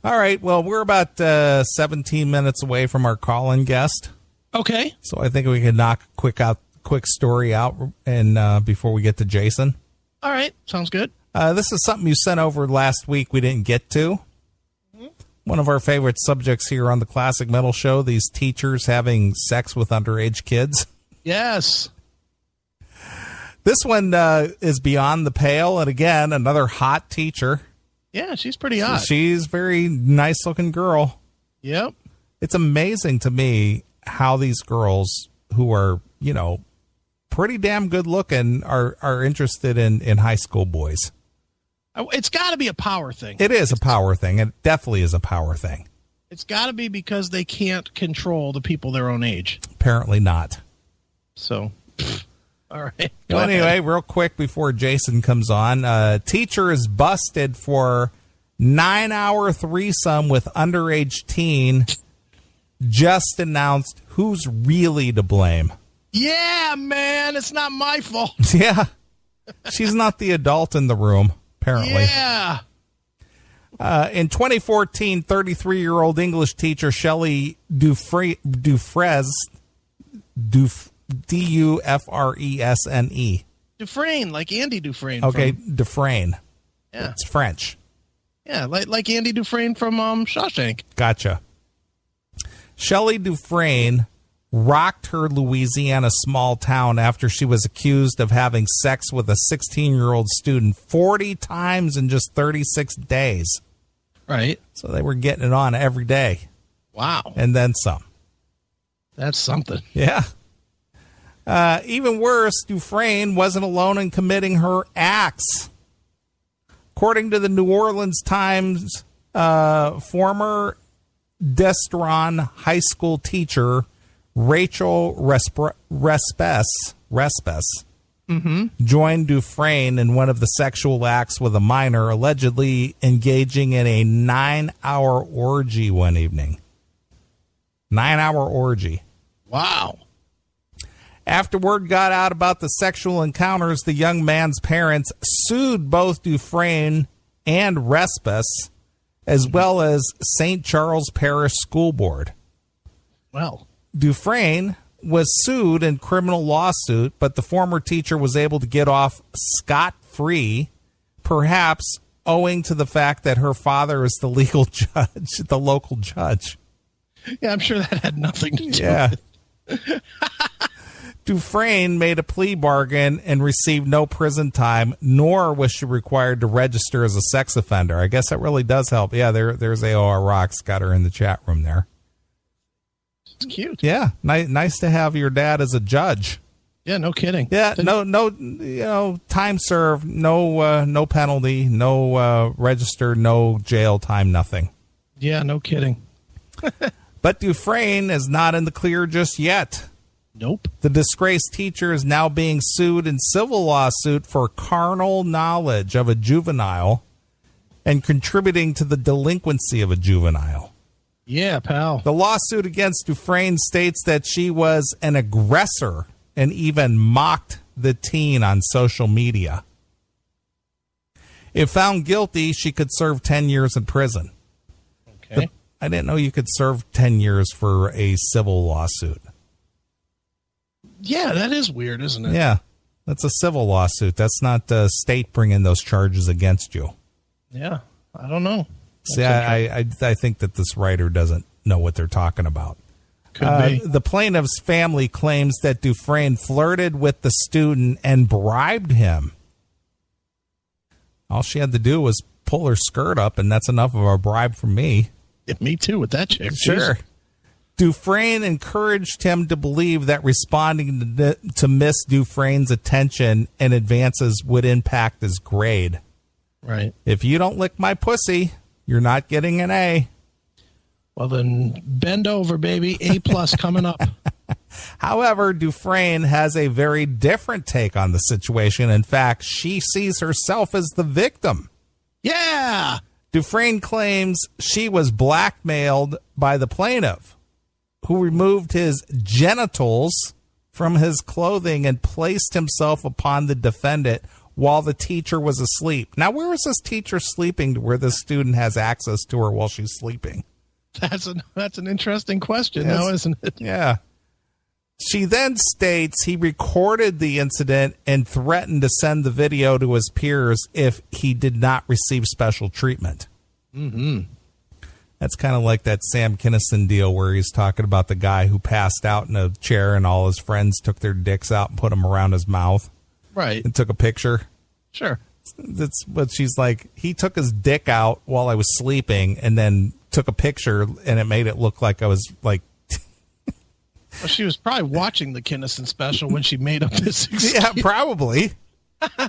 All right. Well, we're about 17 minutes away from our call-in guest. Okay. So I think we can knock a quick story out and before we get to Jason. All right. Sounds good. This is something you sent over last week we didn't get to. Mm-hmm. One of our favorite subjects here on the Classic Metal Show, these teachers having sex with underage kids. Yes. This one is beyond the pale. And again, another hot teacher. Yeah, she's pretty hot. She's a very nice-looking girl. Yep. It's amazing to me how these girls who are, pretty damn good-looking are interested in high school boys. It's got to be a power thing. It is a power thing. It definitely is a power thing. It's got to be because they can't control the people their own age. Apparently not. So... All right. Well, anyway, real quick before Jason comes on, teacher is busted for 9-hour threesome with underage teen. Just announced who's really to blame. Yeah, man, it's not my fault. Yeah, she's not the adult in the room, apparently. Yeah. In 2014, 33-year-old English teacher Shelley Dufresne. Dufresne. Dufresne, like Andy Dufresne. Okay, Dufresne. Yeah. It's French. Yeah, like Andy Dufresne from Shawshank. Gotcha. Shelley Dufresne rocked her Louisiana small town after she was accused of having sex with a 16-year-old student 40 times in just 36 days. Right. So they were getting it on every day. Wow. And then some. That's something. Yeah. Even worse, Dufresne wasn't alone in committing her acts. According to the New Orleans Times, former Destron high school teacher Rachel Respes joined Dufresne in one of the sexual acts with a minor, allegedly engaging in a 9-hour orgy one evening. 9-hour orgy. Wow. After word got out about the sexual encounters, the young man's parents sued both Dufresne and Respes, as well as St. Charles Parish School Board. Well, Dufresne was sued in criminal lawsuit, but the former teacher was able to get off scot-free, perhaps owing to the fact that her father is the legal judge, the local judge. Yeah, I'm sure that had nothing to do with it. Dufresne made a plea bargain and received no prison time, nor was she required to register as a sex offender. I guess that really does help. Yeah, there's AOR Rocks, got her in the chat room there. It's cute. Yeah, nice to have your dad as a judge. Yeah, no kidding. Yeah, no, time served, no penalty, no register, no jail time, nothing. Yeah, no kidding. But Dufresne is not in the clear just yet. Nope. The disgraced teacher is now being sued in civil lawsuit for carnal knowledge of a juvenile and contributing to the delinquency of a juvenile. Yeah, pal. The lawsuit against Dufresne states that she was an aggressor and even mocked the teen on social media. If found guilty, she could serve 10 years in prison. Okay. I didn't know you could serve 10 years for a civil lawsuit. Yeah, that is weird, isn't it? Yeah, that's a civil lawsuit. That's not the state bringing those charges against you. Yeah, I don't know. See, I think that this writer doesn't know what they're talking about. Could be. The plaintiff's family claims that Dufresne flirted with the student and bribed him. All she had to do was pull her skirt up, and that's enough of a bribe for me. Yeah, me too with that chick. Sure. Jeez. Dufresne encouraged him to believe that responding to Miss Dufresne's attention and advances would impact his grade. Right. If you don't lick my pussy, you're not getting an A. Well, then bend over, baby. A+ coming up. However, Dufresne has a very different take on the situation. In fact, she sees herself as the victim. Yeah. Dufresne claims she was blackmailed by the plaintiff, who removed his genitals from his clothing and placed himself upon the defendant while the teacher was asleep. Now, where is this teacher sleeping to where this student has access to her while she's sleeping? That's an interesting question, now, isn't it? Yeah. She then states he recorded the incident and threatened to send the video to his peers if he did not receive special treatment. Mm-hmm. That's kind of like that Sam Kinison deal where he's talking about the guy who passed out in a chair and all his friends took their dicks out and put them around his mouth. Right. And took a picture. Sure. That's what she's like. He took his dick out while I was sleeping and then took a picture, and it made it look like I was like. Well, she was probably watching the Kinison special when she made up this excuse. Yeah, probably.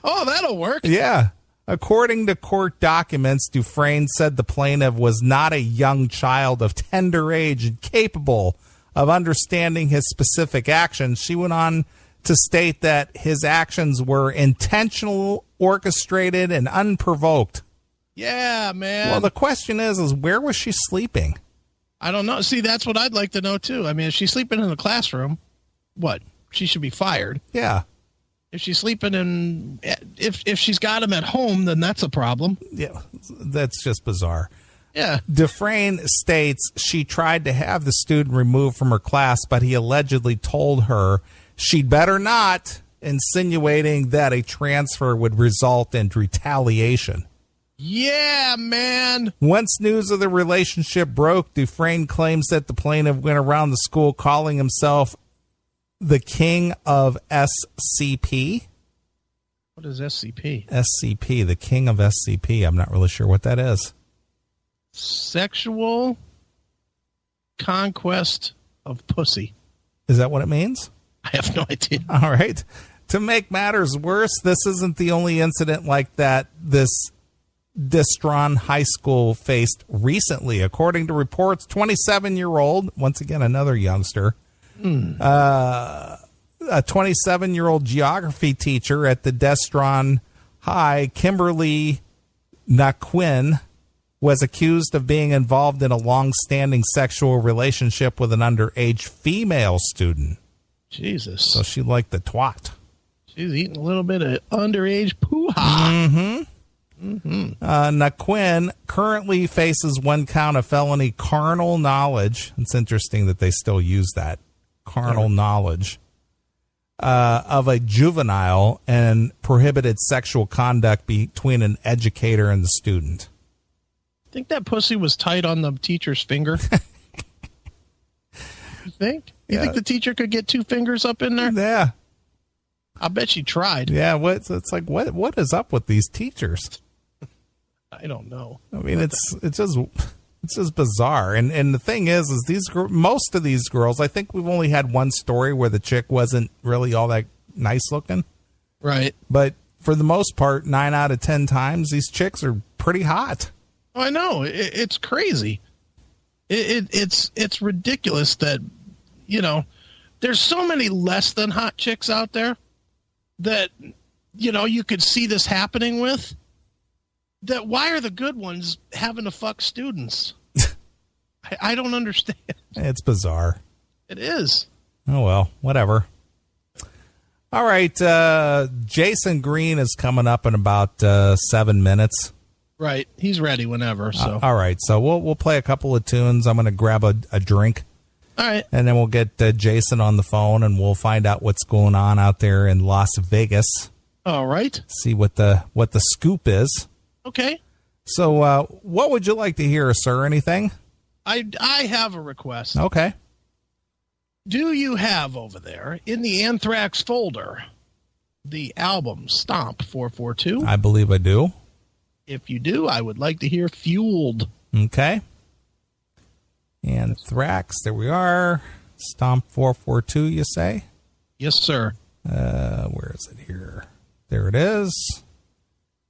Oh, that'll work. Yeah. According to court documents, Dufresne said the plaintiff was not a young child of tender age and capable of understanding his specific actions. She went on to state that his actions were intentional, orchestrated, and unprovoked. Yeah, man. Well, the question is where was she sleeping? I don't know. See, that's what I'd like to know, too. I mean, if she's sleeping in the classroom, what? She should be fired. Yeah. If she's sleeping in, if she's got him at home, then that's a problem. Yeah, that's just bizarre. Yeah. Dufresne states she tried to have the student removed from her class, but he allegedly told her she'd better not, insinuating that a transfer would result in retaliation. Yeah, man. Once news of the relationship broke, Dufresne claims that the plaintiff went around the school calling himself the king of SCP. What is SCP? SCP, the king of SCP. I'm not really sure what that is. Sexual conquest of pussy. Is that what it means? I have no idea. All right. To make matters worse, this isn't the only incident like that this Distron High School faced recently. According to reports, 27-year-old, once again, another youngster, a 27-year-old geography teacher at the Distron High, Kimberly Naquin, was accused of being involved in a long-standing sexual relationship with an underage female student. Jesus. So she liked the twat. She's eating a little bit of underage poo-ha. Mm-hmm. Naquin currently faces one count of felony carnal knowledge. It's interesting that they still use that. Carnal knowledge of a juvenile and prohibited sexual conduct between an educator and the student. Think that pussy was tight on the teacher's finger? You think? You think the teacher could get two fingers up in there? Yeah. I bet she tried. Yeah, it's like what is up with these teachers? I don't know. I mean, it's just bizarre. And the thing is most of these girls, I think we've only had one story where the chick wasn't really all that nice looking. Right. But for the most part, 9 out of 10 times, these chicks are pretty hot. Oh, I know. It's crazy. It's ridiculous that, there's so many less than hot chicks out there that, you could see this happening with. That why are the good ones having to fuck students? I don't understand. It's bizarre. It is. Oh, well, whatever. All right. Jason Green is coming up in about 7 minutes. Right. He's ready whenever. So all right. So we'll play a couple of tunes. I'm going to grab a drink. All right. And then we'll get Jason on the phone and we'll find out what's going on out there in Las Vegas. All right. See what the scoop is. Okay. So what would you like to hear, sir? Anything? I have a request. Okay. Do you have over there in the Anthrax folder the album Stomp 442? I believe I do. If you do, I would like to hear Fueled. Okay. Anthrax, there we are. Stomp 442, you say? Yes, sir. Where is it here? There it is.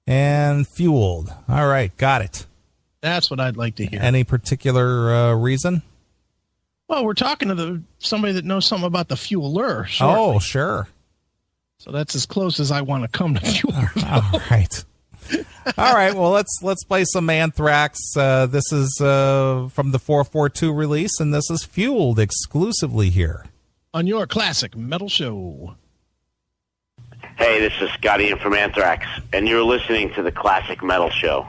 And Fueled. All right, got it. That's what I'd like to hear. Any particular reason? Well, we're talking to somebody that knows something about the fueler. Shortly. Oh, sure. So that's as close as I want to come to fueler. All right. All right. Well, let's play some Anthrax. This is from the 442 release, and this is Fueled exclusively here on your classic metal show. Hey, this is Scotty in from Anthrax, and you're listening to the Classic Metal Show.